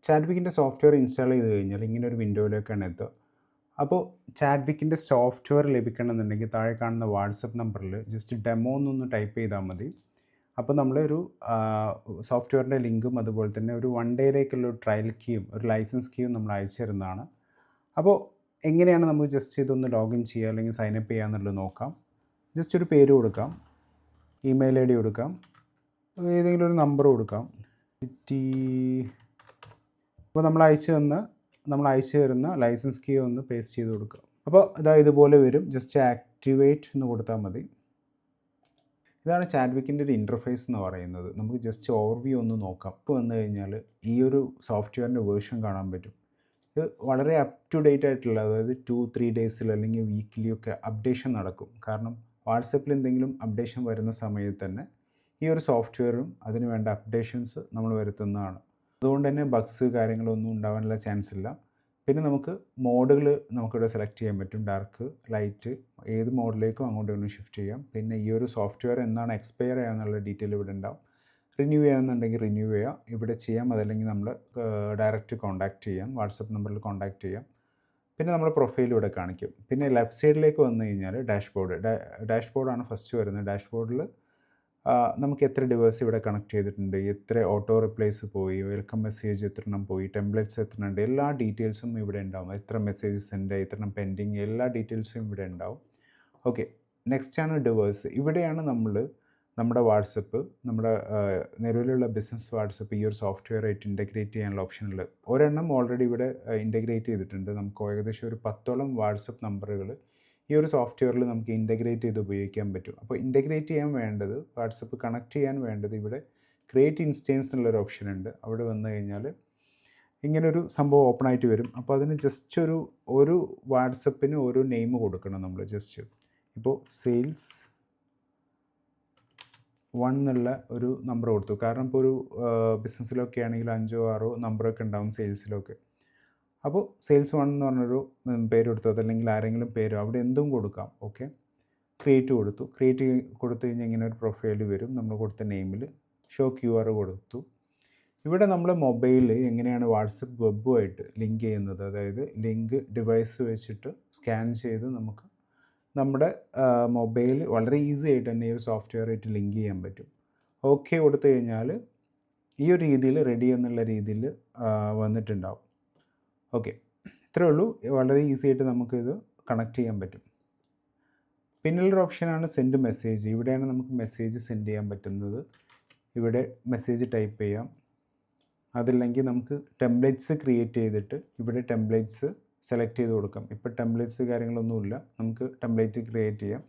ചാറ്റ്വിക്കിൻ്റെ software install ചെയ്ത് കഴിഞ്ഞാൽ ഇങ്ങനെ ഒരു വിൻഡോയിലേക്കാണ് എത്തുക. അപ്പോൾ ചാറ്റ്വിക്കിൻ്റെ സോഫ്റ്റ്വെയർ ലഭിക്കണമെന്നുണ്ടെങ്കിൽ താഴെ കാണുന്ന വാട്സപ്പ് നമ്പറിൽ ജസ്റ്റ് ഡെമോ എന്നൊന്ന് ടൈപ്പ് ചെയ്താൽ മതി. അപ്പോൾ നമ്മളൊരു സോഫ്റ്റ്വെയറിൻ്റെ ലിങ്കും അതുപോലെ തന്നെ ഒരു 1 ഡേയിലേക്കുള്ള ഒരു ട്രയൽ കീയും ഒരു ലൈസൻസ് കീയും നമ്മൾ അയച്ചു തരുന്നതാണ്. അപ്പോൾ എങ്ങനെയാണ് നമുക്ക് ജസ്റ്റ് ഇതൊന്ന് ലോഗിൻ ചെയ്യുക അല്ലെങ്കിൽ സൈനപ്പ് ചെയ്യുക എന്നുള്ളത് നോക്കാം. ജസ്റ്റ് ഒരു പേര് കൊടുക്കാം, ഇമെയിൽ ഐ ഡി കൊടുക്കാം, ഏതെങ്കിലും ഒരു നമ്പർ കൊടുക്കാം. അപ്പോൾ നമ്മൾ അയച്ചു തരുന്ന ലൈസൻസ് കീ ഒന്ന് പേസ്റ്റ് ചെയ്ത് കൊടുക്കുക. അപ്പോൾ ഇതുപോലെ വരും. ജസ്റ്റ് ആക്ടിവേറ്റ് എന്ന് കൊടുത്താൽ മതി. ഇതാണ് ചാറ്റ്വിക്കിൻ്റെ ഒരു ഇൻ്റർഫേസ് എന്ന് പറയുന്നത്. നമുക്ക് ജസ്റ്റ് ഓവർവ്യൂ ഒന്ന് നോക്കാം. ഇപ്പോൾ വന്നു കഴിഞ്ഞാൽ ഈ ഒരു സോഫ്റ്റ്വെയറിൻ്റെ വേർഷൻ കാണാൻ പറ്റും. ഇത് വളരെ അപ് ടു ഡേറ്റ് ആയിട്ടുള്ള, അതായത് 2-3 ഡേയ്സിൽ അല്ലെങ്കിൽ വീക്കിലിയൊക്കെ അപ്ഡേഷൻ നടക്കും. കാരണം വാട്സപ്പിൽ എന്തെങ്കിലും അപ്ഡേഷൻ വരുന്ന സമയത്ത് തന്നെ ഈ ഒരു സോഫ്റ്റ്വെയറും അതിന് വേണ്ട അപ്ഡേഷൻസ് നമ്മൾ വരുത്തുന്നതാണ്. അതുകൊണ്ട് തന്നെ ബഗ്സ് കാര്യങ്ങളൊന്നും ഉണ്ടാവാനുള്ള ചാൻസ് ഇല്ല. പിന്നെ നമുക്ക് മോഡുകൾ നമുക്കിവിടെ സെലക്ട് ചെയ്യാൻ പറ്റും. ഡാർക്ക്, ലൈറ്റ്, ഏത് മോഡിലേക്കും അങ്ങോട്ടും ഇങ്ങോട്ടും ഷിഫ്റ്റ് ചെയ്യാം. പിന്നെ ഈ ഒരു സോഫ്റ്റ്വെയർ എന്നാണ് എക്സ്പയർ ചെയ്യുക എന്നുള്ള ഡീറ്റെയിൽ ഇവിടെ ഉണ്ടാവും. റിന്യൂ ചെയ്യണമെന്നുണ്ടെങ്കിൽ റിന്യൂ ചെയ്യാം, ഇവിടെ ചെയ്യാം. അതല്ലെങ്കിൽ നമ്മൾ ഡയറക്റ്റ് കോൺടാക്റ്റ് ചെയ്യാം, വാട്സപ്പ് നമ്പറിൽ കോൺടാക്റ്റ് ചെയ്യാം. പിന്നെ നമ്മൾ പ്രൊഫൈൽ ഇവിടെ കാണിക്കും. പിന്നെ ലെഫ്റ്റ് സൈഡിലേക്ക് വന്നു കഴിഞ്ഞാൽ ഡാഷ്ബോർഡാണ് ഫസ്റ്റ് വരുന്നത്. ഡാഷ്ബോർഡിൽ നമുക്ക് എത്ര ഡിവൈസ് ഇവിടെ കണക്ട് ചെയ്തിട്ടുണ്ട്, എത്ര ഓട്ടോ റിപ്ലൈസ് പോയി, വെൽക്കം മെസ്സേജ് എത്ര എണ്ണം പോയി, ടെംപ്ലേറ്റ്സ് എത്ര ഉണ്ട്, എല്ലാ ഡീറ്റെയിൽസും ഇവിടെ ഉണ്ടാവും. എത്ര മെസ്സേജസ് ഉണ്ട്, എത്ര എണ്ണം പെൻഡിങ്, എല്ലാ ഡീറ്റെയിൽസും ഇവിടെ ഉണ്ടാവും. ഓക്കെ, നെക്സ്റ്റ് ആണ് ഡിവൈസ്. ഇവിടെയാണ് നമ്മുടെ വാട്സപ്പ്, നമ്മുടെ നിലവിലുള്ള ബിസിനസ് വാട്സപ്പ് ഈ ഒരു സോഫ്റ്റ്വെയർ ആയിട്ട് ഇൻ്റഗ്രേറ്റ് ചെയ്യാനുള്ള ഓപ്ഷനിൽ ഒരെണ്ണം ഓൾറെഡി ഇവിടെ ഇൻ്റഗ്രേറ്റ് ചെയ്തിട്ടുണ്ട്. നമുക്ക് ഏകദേശം ഒരു 10ഓളം വാട്സപ്പ് നമ്പറുകൾ ഈ ഒരു സോഫ്റ്റ്വെയറിൽ നമുക്ക് ഇൻ്റഗ്രേറ്റ് ചെയ്ത് ഉപയോഗിക്കാൻ പറ്റും. അപ്പോൾ ഇൻ്റഗ്രേറ്റ് ചെയ്യാൻ വേണ്ടത്, വാട്സപ്പ് കണക്ട് ചെയ്യാൻ വേണ്ടത്, ഇവിടെ ക്രിയേറ്റ് ഇൻസ്റ്റൻസ് എന്നുള്ളൊരു ഓപ്ഷൻ ഉണ്ട്. അവിടെ വന്നു കഴിഞ്ഞാൽ ഇങ്ങനൊരു സംഭവം ഓപ്പൺ ആയിട്ട് വരും. അപ്പോൾ അതിന് ജസ്റ്റ് ഒരു വാട്സപ്പിന് ഒരു നെയിം കൊടുക്കണം നമ്മൾ. ജസ്റ്റ് ഇപ്പോൾ സെയിൽസ് 1 എന്നുള്ള ഒരു നമ്പർ കൊടുത്തു. കാരണം ഇപ്പോൾ ഒരു ബിസിനസ്സിലൊക്കെ ആണെങ്കിൽ 5-6 നമ്പറൊക്കെ ഉണ്ടാവും സെയിൽസിലൊക്കെ. അപ്പോൾ സെയിൽസ് 1 എന്ന് പറഞ്ഞൊരു പേര് കൊടുത്തു, അതല്ലെങ്കിൽ ആരെങ്കിലും പേരോ അവിടെ എന്തും കൊടുക്കാം. ഓക്കെ, ക്രിയേറ്റ് കൊടുത്തു കഴിഞ്ഞാൽ ഇങ്ങനെ ഒരു പ്രൊഫൈൽ വരും. നമ്മൾ കൊടുത്ത നെയിമിൽ ഷോ QR കൊടുത്തു. ഇവിടെ നമ്മൾ മൊബൈൽ എങ്ങനെയാണ് വാട്സപ്പ് വെബുമായിട്ട് ലിങ്ക് ചെയ്യുന്നത്, അതായത് ലിങ്ക് ഡിവൈസ് വെച്ചിട്ട് സ്കാൻ ചെയ്ത് നമുക്ക് നമ്മുടെ മൊബൈൽ വളരെ ഈസി ആയിട്ട് തന്നെ ഈ ഒരു സോഫ്റ്റ്വെയർ ആയിട്ട് ലിങ്ക് ചെയ്യാൻ പറ്റും. ഓക്കെ കൊടുത്തു കഴിഞ്ഞാൽ ഈ ഒരു രീതിയിൽ റെഡി എന്നുള്ള രീതിയിൽ വന്നിട്ടുണ്ടാവും. ഓക്കെ, ഇത്രയേ ഉള്ളൂ. വളരെ ഈസി ആയിട്ട് നമുക്കിത് കണക്ട് ചെയ്യാൻ പറ്റും. പിന്നുള്ളൊരു ഓപ്ഷനാണ് സെൻഡ് മെസ്സേജ്. ഇവിടെയാണ് നമുക്ക് മെസ്സേജ് സെൻഡ് ചെയ്യാൻ പറ്റുന്നത്. ഇവിടെ മെസ്സേജ് ടൈപ്പ് ചെയ്യാം. അതല്ലെങ്കിൽ നമുക്ക് ടെംപ്ലേറ്റ്സ് ക്രിയേറ്റ് ചെയ്തിട്ട് ഇവിടെ ടെംപ്ലേറ്റ്സ് സെലക്ട് ചെയ്ത് കൊടുക്കാം. ഇപ്പോൾ ടെംപ്ലേറ്റ്സ് കാര്യങ്ങളൊന്നുമില്ല, നമുക്ക് ടെംപ്ലേറ്റ് ക്രിയേറ്റ് ചെയ്യാം.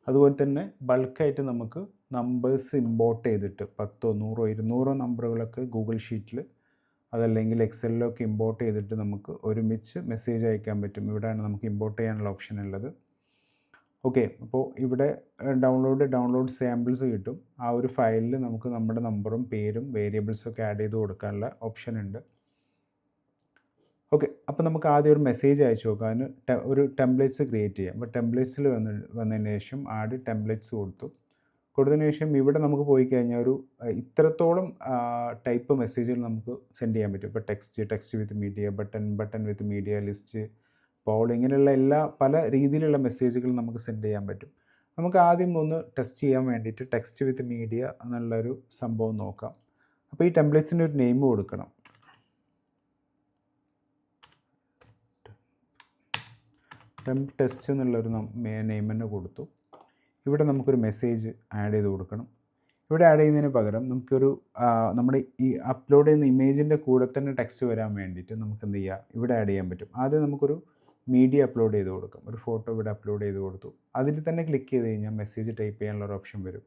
അതുപോലെ തന്നെ ബൾക്കായിട്ട് നമുക്ക് നമ്പേഴ്സ് ഇമ്പോർട്ട് ചെയ്തിട്ട് 10, 100, 200 നമ്പറുകളൊക്കെ ഗൂഗിൾ ഷീറ്റിൽ അതല്ലെങ്കിൽ എക്സലിലൊക്കെ ഇമ്പോർട്ട് ചെയ്തിട്ട് നമുക്ക് ഒരുമിച്ച് മെസ്സേജ് അയക്കാൻ പറ്റും. ഇവിടെയാണ് നമുക്ക് ഇമ്പോർട്ട് ചെയ്യാനുള്ള ഓപ്ഷൻ ഉള്ളത്. ഓക്കെ, അപ്പോൾ ഇവിടെ ഡൗൺലോഡ് സാമ്പിൾസ് കിട്ടും. ആ ഒരു ഫയലിൽ നമുക്ക് നമ്മുടെ നമ്പറും പേരും വേരിയബിൾസൊക്കെ ആഡ് ചെയ്ത് കൊടുക്കാനുള്ള ഓപ്ഷൻ ഉണ്ട്. ഓക്കെ, അപ്പോൾ നമുക്ക് ആദ്യം ഒരു മെസ്സേജ് അയച്ചു നോക്കാം. അതിന് ഒരു ടെംപ്ലേറ്റ്സ് ക്രിയേറ്റ് ചെയ്യാം. അപ്പോൾ ടെംപ്ലേറ്റ്സിൽ വന്നതിന് ശേഷം ആഡ് ടെംപ്ലേറ്റ്സ് കൊടുത്തതിന് ശേഷം ഇവിടെ നമുക്ക് പോയി കഴിഞ്ഞാൽ ഒരു ഇത്രത്തോളം ടൈപ്പ് മെസ്സേജുകൾ നമുക്ക് സെൻഡ് ചെയ്യാൻ പറ്റും. ഇപ്പോൾ text with media, button with media, list, poll, ഇങ്ങനെയുള്ള പല രീതിയിലുള്ള മെസ്സേജുകൾ നമുക്ക് സെൻഡ് ചെയ്യാൻ പറ്റും. നമുക്ക് ആദ്യം ഒന്ന് ടെസ്റ്റ് ചെയ്യാൻ വേണ്ടിയിട്ട് ടെക്സ്റ്റ് വിത്ത് മീഡിയ എന്നുള്ളൊരു സംഭവം നോക്കാം. അപ്പോൾ ഈ ടെംപ്ലേറ്റ്സിന് ഒരു നെയിം കൊടുക്കണം. ടെസ്റ്റ് എന്നുള്ളൊരു നെയിം തന്നെ കൊടുത്തു. ഇവിടെ നമുക്കൊരു മെസ്സേജ് ആഡ് ചെയ്ത് കൊടുക്കണം. ഇവിടെ ആഡ് ചെയ്യുന്നതിന് പകരം നമുക്കൊരു നമ്മുടെ ഈ അപ്ലോഡ് ചെയ്യുന്ന ഇമേജിൻ്റെ കൂടെ തന്നെ ടെക്സ്റ്റ് വരാൻ വേണ്ടിയിട്ട് നമുക്ക് എന്ത് ചെയ്യാം, ഇവിടെ ആഡ് ചെയ്യാൻ പറ്റും. ആദ്യം നമുക്കൊരു മീഡിയ അപ്ലോഡ് ചെയ്ത് കൊടുക്കാം. ഒരു ഫോട്ടോ ഇവിടെ അപ്ലോഡ് ചെയ്ത് കൊടുത്തു. അതിൽ തന്നെ ക്ലിക്ക് ചെയ്ത് കഴിഞ്ഞാൽ മെസ്സേജ് ടൈപ്പ് ചെയ്യാനുള്ളൊരു ഓപ്ഷൻ വരും.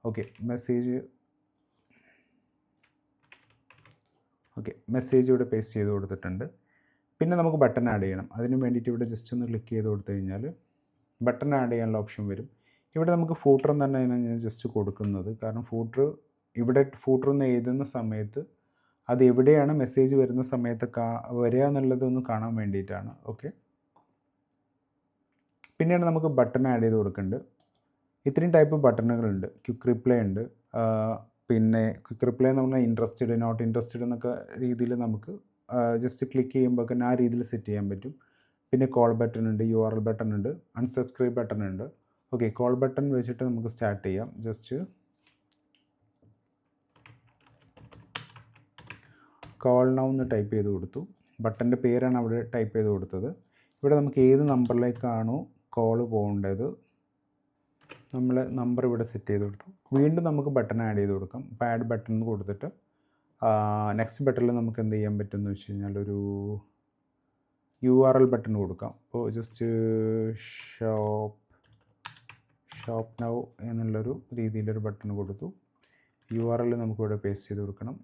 ഓക്കെ, മെസ്സേജ് ഇവിടെ പേസ്റ്റ് ചെയ്ത് കൊടുത്തിട്ടുണ്ട്. പിന്നെ നമുക്ക് ബട്ടൺ ആഡ് ചെയ്യണം. അതിന് വേണ്ടിയിട്ട് ഇവിടെ ജസ്റ്റ് ഒന്ന് ക്ലിക്ക് ചെയ്ത് കൊടുത്തു കഴിഞ്ഞാൽ ബട്ടൺ ആഡ് ചെയ്യാനുള്ള ഓപ്ഷൻ വരും. ഇവിടെ നമുക്ക് ഫൂട്ടർ എന്ന് തന്നെയാണ് ഞാൻ ജസ്റ്റ് കൊടുക്കുന്നത്. കാരണം ഫൂട്ടർ ഒന്ന് എഴുതുന്ന സമയത്ത് അത് എവിടെയാണ് മെസ്സേജ് വരുന്ന സമയത്ത് വരിക എന്നുള്ളതൊന്ന് കാണാൻ വേണ്ടിയിട്ടാണ്. ഓക്കെ, പിന്നെയാണ് നമുക്ക് ബട്ടൺ ആഡ് ചെയ്ത് കൊടുക്കേണ്ടത്. ഇത്രയും ടൈപ്പ് ബട്ടണുകളുണ്ട്. ക്വിക്ക് റിപ്ലൈ ഉണ്ട്, പിന്നെ ക്വിക്ക് റിപ്ലൈ എന്ന് പറഞ്ഞാൽ ഇൻട്രസ്റ്റഡ്, നോട്ട് ഇൻട്രസ്റ്റഡ് എന്നൊക്കെ രീതിയിൽ നമുക്ക് ജസ്റ്റ് ക്ലിക്ക് ചെയ്യുമ്പോൾ തന്നെ ആ രീതിയിൽ സെറ്റ് ചെയ്യാൻ പറ്റും. പിന്നെ കോൾ ബട്ടൺ ഉണ്ട്, URL ബട്ടൺ ഉണ്ട്, അൺസബ്സ്ക്രൈബ് ബട്ടൺ ഉണ്ട്. ഓക്കെ, കോൾ ബട്ടൺ വെച്ചിട്ട് നമുക്ക് സ്റ്റാർട്ട് ചെയ്യാം. ജസ്റ്റ് കോൾ നൗ എന്ന് ടൈപ്പ് ചെയ്ത് കൊടുത്തു. ബട്ടൻ്റെ പേരാണ് അവിടെ ടൈപ്പ് ചെയ്ത് കൊടുത്തത്. ഇവിടെ നമുക്ക് ഏത് നമ്പറിലേക്കാണോ കോൾ പോകേണ്ടത് നമ്മൾ നമ്പർ ഇവിടെ സെറ്റ് ചെയ്ത് കൊടുത്തു. വീണ്ടും നമുക്ക് ബട്ടൺ ആഡ് ചെയ്ത് കൊടുക്കാം. അപ്പോൾ ആഡ് ബട്ടൺ കൊടുത്തിട്ട് നെക്സ്റ്റ് ബട്ടണിൽ നമുക്ക് എന്ത് ചെയ്യാൻ പറ്റുമെന്ന് വെച്ച് കഴിഞ്ഞാൽ ഒരു URL ബട്ടൺ കൊടുക്കാം. അപ്പോൾ ജസ്റ്റ് ഷോപ്പ് നൗ എന്നുള്ളൊരു രീതിയിലൊരു ബട്ടൺ കൊടുത്തു. URL നമുക്കിവിടെ പേസ്റ്റ് ചെയ്ത് കൊടുക്കണം.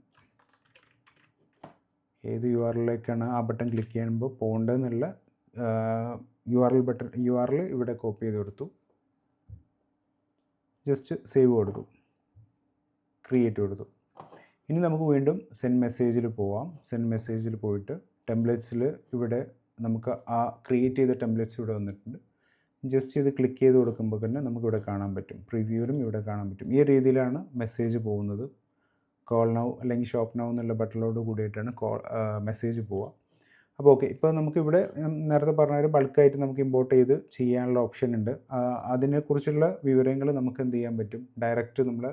ഏത് URLിലേക്കാണ് ആ ബട്ടൺ ക്ലിക്ക് ചെയ്യുമ്പോൾ പോകേണ്ടതെന്നുള്ള URL ഇവിടെ കോപ്പി ചെയ്ത് കൊടുത്തു. ജസ്റ്റ് സേവ് കൊടുത്തു, ക്രിയേറ്റ് കൊടുത്തു. ഇനി നമുക്ക് വീണ്ടും സെൻഡ് മെസ്സേജിൽ പോവാം. സെൻഡ് മെസ്സേജിൽ പോയിട്ട് ടെംപ്ലേറ്റ്സിൽ ഇവിടെ നമുക്ക് ആ ക്രിയേറ്റ് ചെയ്ത ടെംപ്ലേറ്റ്സ് ഇവിടെ വന്നിട്ടുണ്ട്. ജസ്റ്റ് ഇത് ക്ലിക്ക് ചെയ്ത് കൊടുക്കുമ്പോൾ തന്നെ നമുക്കിവിടെ കാണാൻ പറ്റും. പ്രിവ്യൂവിലും ഇവിടെ കാണാൻ പറ്റും. ഈ രീതിയിലാണ് മെസ്സേജ് പോകുന്നത്. കോൾ നൗ അല്ലെങ്കിൽ ഷോപ്പ് നൗ എന്നുള്ള ബട്ടണോട് കൂടിയിട്ടാണ് മെസ്സേജ് പോവുക. അപ്പോൾ ഓക്കെ, ഇപ്പോൾ നമുക്കിവിടെ നേരത്തെ പറഞ്ഞ ഒരു ബൾക്കായിട്ട് നമുക്ക് ഇമ്പോർട്ട് ചെയ്ത് ചെയ്യാനുള്ള ഓപ്ഷൻ ഉണ്ട്. അതിനെക്കുറിച്ചുള്ള വിവരങ്ങൾ നമുക്ക് എന്ത് ചെയ്യാൻ പറ്റും, ഡയറക്റ്റ് നമ്മൾ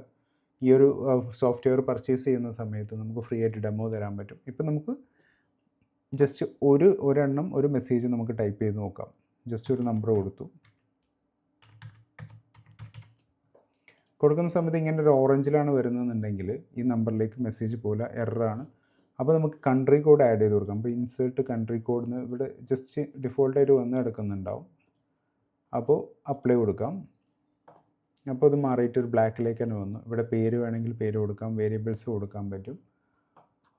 ഈ ഒരു സോഫ്റ്റ്വെയർ പർച്ചേസ് ചെയ്യുന്ന സമയത്ത് നമുക്ക് ഫ്രീ ആയിട്ട് ഡെമോ തരാൻ പറ്റും. ഇപ്പം നമുക്ക് ജസ്റ്റ് ഒരെണ്ണം ഒരു മെസ്സേജ് നമുക്ക് ടൈപ്പ് ചെയ്ത് നോക്കാം. ജസ്റ്റ് ഒരു നമ്പർ കൊടുക്കുന്ന സമയത്ത് ഇങ്ങനെ ഒരു ഓറഞ്ചിലാണ് വരുന്നതെന്നുണ്ടെങ്കിൽ ഈ നമ്പറിലേക്ക് മെസ്സേജ് പോലെ എററാണ്. അപ്പോൾ നമുക്ക് കൺട്രി കോഡ് ആഡ് ചെയ്ത് കൊടുക്കാം. അപ്പോൾ ഇൻസേർട്ട് കൺട്രി കോഡ് എന്ന് ഇവിടെ ജസ്റ്റ് ഡിഫോൾട്ടായിട്ട് വന്ന് കിടക്കുന്നുണ്ടാവും. അപ്പോൾ അപ്ലൈ കൊടുക്കാം. അപ്പോൾ അത് മാറിയിട്ട് ഒരു ബ്ലാക്കിലേക്ക് തന്നെ വന്നു. ഇവിടെ പേര് വേണമെങ്കിൽ പേര് കൊടുക്കാം, വേരിയബിൾസ് കൊടുക്കാൻ പറ്റും.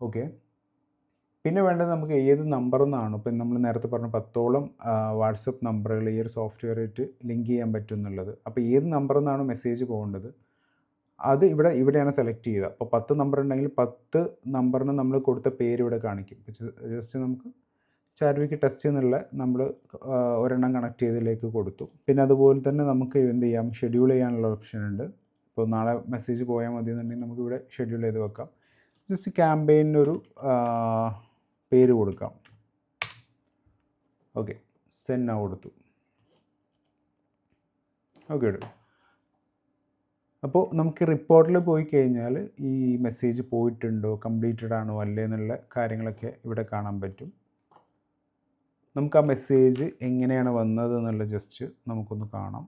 ഓക്കെ, പിന്നെ വേണ്ടത് നമുക്ക് ഏത് നമ്പറിൽ നിന്നാണ്, ഇപ്പം നമ്മൾ നേരത്തെ പറഞ്ഞ 10ഓളം വാട്സപ്പ് നമ്പറുകൾ ഈ ഒരു സോഫ്റ്റ്വെയറായിട്ട് ലിങ്ക് ചെയ്യാൻ പറ്റും എന്നുള്ളത്. അപ്പോൾ ഏത് നമ്പറിൽ നിന്നാണ് മെസ്സേജ് പോകേണ്ടത് അത് ഇവിടെയാണ് സെലക്ട് ചെയ്യുക. അപ്പോൾ 10 നമ്പർ ഉണ്ടെങ്കിൽ 10 നമ്പറിന് നമ്മൾ കൊടുത്ത പേര് ഇവിടെ കാണിക്കും. ജസ്റ്റ് നമുക്ക് ചാറ്റ്വിക്ക് ടെസ്റ്റ് എന്നുള്ള നമ്മൾ ഒരെണ്ണം കണക്ട് ചെയ്തതിലേക്ക് കൊടുത്തു. പിന്നെ അതുപോലെ തന്നെ നമുക്ക് എന്ത് ചെയ്യാം, ഷെഡ്യൂൾ ചെയ്യാനുള്ള ഓപ്ഷൻ ഉണ്ട്. ഇപ്പോൾ നാളെ മെസ്സേജ് പോയാൽ മതി എന്നുണ്ടെങ്കിൽ നമുക്കിവിടെ ഷെഡ്യൂൾ ചെയ്ത് വെക്കാം. ജസ്റ്റ് ക്യാമ്പയിനൊരു പേര് കൊടുക്കാം. ഓക്കെ, സെൻഡ് നൗ കൊടുത്തു. ഓക്കെ, അപ്പോൾ നമുക്ക് റിപ്പോർട്ടിൽ പോയി കഴിഞ്ഞാൽ ഈ മെസ്സേജ് പോയിട്ടുണ്ടോ, കംപ്ലീറ്റഡ് ആണോ അല്ലേ എന്നുള്ള കാര്യങ്ങളൊക്കെ ഇവിടെ കാണാൻ പറ്റും. നമുക്ക് ആ മെസ്സേജ് എങ്ങനെയാണ് വന്നത് എന്നുള്ള ജസ്റ്റ് നമുക്കൊന്ന് കാണാം.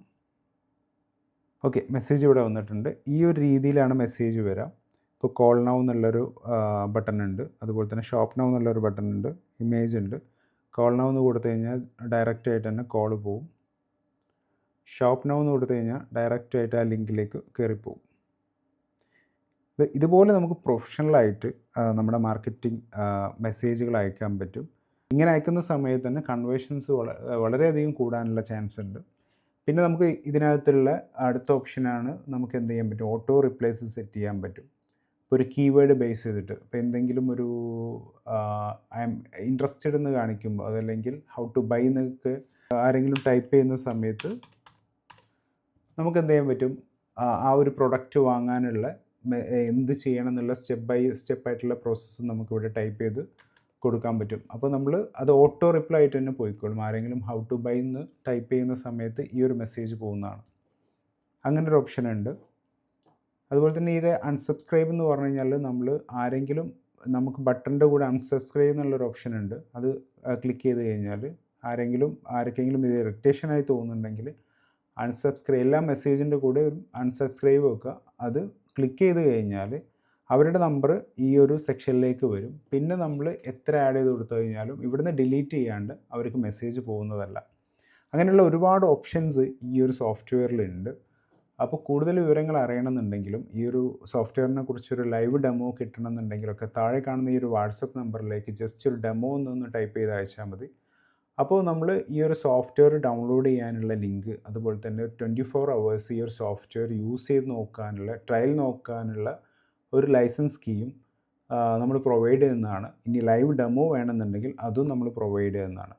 ഓക്കെ, മെസ്സേജ് ഇവിടെ വന്നിട്ടുണ്ട്. ഈ ഒരു രീതിയിലാണ് മെസ്സേജ് വരാം. ഇപ്പോൾ കോൾ നൗ എന്നുള്ളൊരു ബട്ടൺ ഉണ്ട്, അതുപോലെ തന്നെ ഷോപ്പ് നൗ എന്നുള്ളൊരു ബട്ടൺ ഉണ്ട്, ഇമേജ് ഉണ്ട്. കോൾ നൗ എന്ന് കൊടുത്തു കഴിഞ്ഞാൽ ഡയറക്റ്റായിട്ട് തന്നെ കോൾ പോവും. ഷോപ്പ് നൗ എന്ന് കൊടുത്തു കഴിഞ്ഞാൽ ഡയറക്റ്റായിട്ട് ആ ലിങ്കിലേക്ക് കയറിപ്പോവും. ഇതുപോലെ നമുക്ക് പ്രൊഫഷണലായിട്ട് നമ്മുടെ മാർക്കറ്റിംഗ് മെസ്സേജുകൾ അയക്കാൻ പറ്റും. ഇങ്ങനെ അയക്കുന്ന സമയത്ത് തന്നെ കൺവേർഷൻസ് വളരെയധികം കൂടാനുള്ള ചാൻസ് ഉണ്ട്. പിന്നെ നമുക്ക് ഇതിനകത്തുള്ള അടുത്ത ഓപ്ഷനാണ് നമുക്ക് എന്ത് ചെയ്യാൻ പറ്റും, ഓട്ടോ റിപ്ലേസ് സെറ്റ് ചെയ്യാൻ പറ്റും. ഇപ്പോൾ ഒരു കീവേഡ് ബേസ് ചെയ്തിട്ട് ഇപ്പോൾ എന്തെങ്കിലും ഒരു ഐ എം ഇൻട്രസ്റ്റഡ് എന്ന് കാണിക്കുമ്പോൾ അതല്ലെങ്കിൽ ഹൗ ടു ബൈ എന്നൊക്കെ ആരെങ്കിലും ടൈപ്പ് ചെയ്യുന്ന സമയത്ത് നമുക്ക് എന്ത് ചെയ്യാൻ പറ്റും, ആ ഒരു പ്രൊഡക്റ്റ് വാങ്ങാനുള്ള എന്ത് ചെയ്യണം എന്നുള്ള സ്റ്റെപ്പ് ബൈ സ്റ്റെപ്പായിട്ടുള്ള പ്രോസസ്സ് നമുക്കിവിടെ ടൈപ്പ് ചെയ്ത് കൊടുക്കാൻ പറ്റും. അപ്പോൾ നമ്മൾ അത് ഓട്ടോ റിപ്ലൈ ആയിട്ട് തന്നെ പോയിക്കോളും. ആരെങ്കിലും ഹൗ ടു ബൈ എന്ന് ടൈപ്പ് ചെയ്യുന്ന സമയത്ത് ഈ ഒരു മെസ്സേജ് പോകുന്നതാണ്. അങ്ങനെ ഒരു ഓപ്ഷൻ ഉണ്ട്. അതുപോലെ തന്നെ ഈ അൺസബ്സ്ക്രൈബ് എന്ന് പറഞ്ഞു കഴിഞ്ഞാൽ നമ്മൾ ആരെങ്കിലും നമുക്ക് ബട്ടൻ്റെ കൂടെ അൺസബ്സ്ക്രൈബ് എന്നുള്ളൊരു ഓപ്ഷൻ ഉണ്ട്. അത് ക്ലിക്ക് ചെയ്ത് കഴിഞ്ഞാൽ ആർക്കെങ്കിലും ഇത് ഇറിറ്റേഷനായി തോന്നുന്നുണ്ടെങ്കിൽ അൺസബ്സ്ക്രൈബ്, എല്ലാ മെസ്സേജിൻ്റെ കൂടെ ഒരു അൺസബ്സ്ക്രൈബ് വെക്കുക. അത് ക്ലിക്ക് ചെയ്ത് കഴിഞ്ഞാൽ അവരുടെ നമ്പർ ഈ ഒരു സെക്ഷനിലേക്ക് വരും. പിന്നെ നമ്മൾ എത്ര ആഡ് ചെയ്ത് കൊടുത്തു കഴിഞ്ഞാലും ഇവിടുന്ന് ഡിലീറ്റ് ചെയ്യാണ്ട് അവർക്ക് മെസ്സേജ് പോകുന്നതല്ല. അങ്ങനെയുള്ള ഒരുപാട് ഓപ്ഷൻസ് ഈ ഒരു സോഫ്റ്റ്വെയറിലുണ്ട്. അപ്പോൾ കൂടുതൽ വിവരങ്ങൾ അറിയണമെന്നുണ്ടെങ്കിലും ഈ ഒരു സോഫ്റ്റ്വെയറിനെ കുറിച്ചൊരു ലൈവ് ഡെമോ കിട്ടണമെന്നുണ്ടെങ്കിലൊക്കെ താഴെ കാണുന്ന ഈ ഒരു വാട്സപ്പ് നമ്പറിലേക്ക് ജസ്റ്റ് ഒരു ഡെമോ എന്നൊന്ന് ടൈപ്പ് ചെയ്ത് അയച്ചാൽ മതി. അപ്പോൾ നമ്മൾ ഈ ഒരു സോഫ്റ്റ്വെയർ ഡൗൺലോഡ് ചെയ്യാനുള്ള ലിങ്ക്, അതുപോലെ തന്നെ 24 hours ഈ ഒരു സോഫ്റ്റ്വെയർ യൂസ് ചെയ്ത് നോക്കാനുള്ള, ട്രയൽ നോക്കാനുള്ള ഒരു ലൈസൻസ് കീയും നമ്മൾ പ്രൊവൈഡ് ചെയ്യുന്നതാണ്. ഇനി ലൈവ് ഡെമോ വേണമെന്നുണ്ടെങ്കിൽ അതും നമ്മൾ പ്രൊവൈഡ് ചെയ്യുന്നതാണ്.